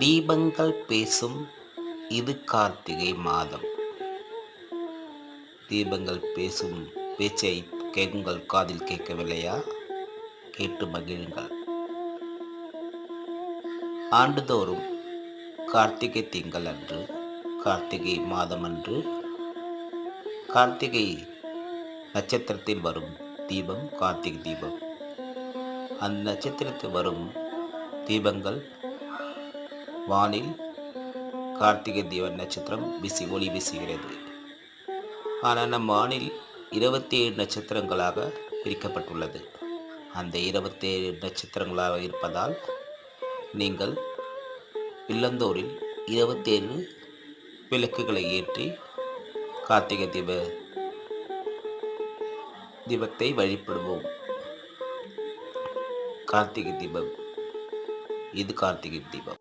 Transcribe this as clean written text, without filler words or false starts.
தீபங்கள் பேசும் இது கார்த்திகை மாதம். தீபங்கள் பேசும் பேச்சை உங்கள் காதில் கேட்கவில்லையா? கேட்டு மகிழுங்கள். ஆண்டுதோறும் கார்த்திகை திங்கள் அன்று, கார்த்திகை மாதம் அன்று, கார்த்திகை நட்சத்திரத்தில் வரும் தீபம் கார்த்திகை தீபம். அந்த நட்சத்திரத்தில் வரும் தீபங்கள் வானில் கார்த்திகை தீப நட்சத்திரம் ஒளி வீசுகிறது. ஆனால் நம் வானில் 27 நட்சத்திரங்களாக பிரிக்கப்பட்டுள்ளது. அந்த 27 நட்சத்திரங்களாக இருப்பதால் நீங்கள் இல்லந்தோறில் 27 விளக்குகளை ஏற்றி கார்த்திகை தீபத்தை வழிபடுவோம். கார்த்திகை தீபம், இது கார்த்திகை தீபம்.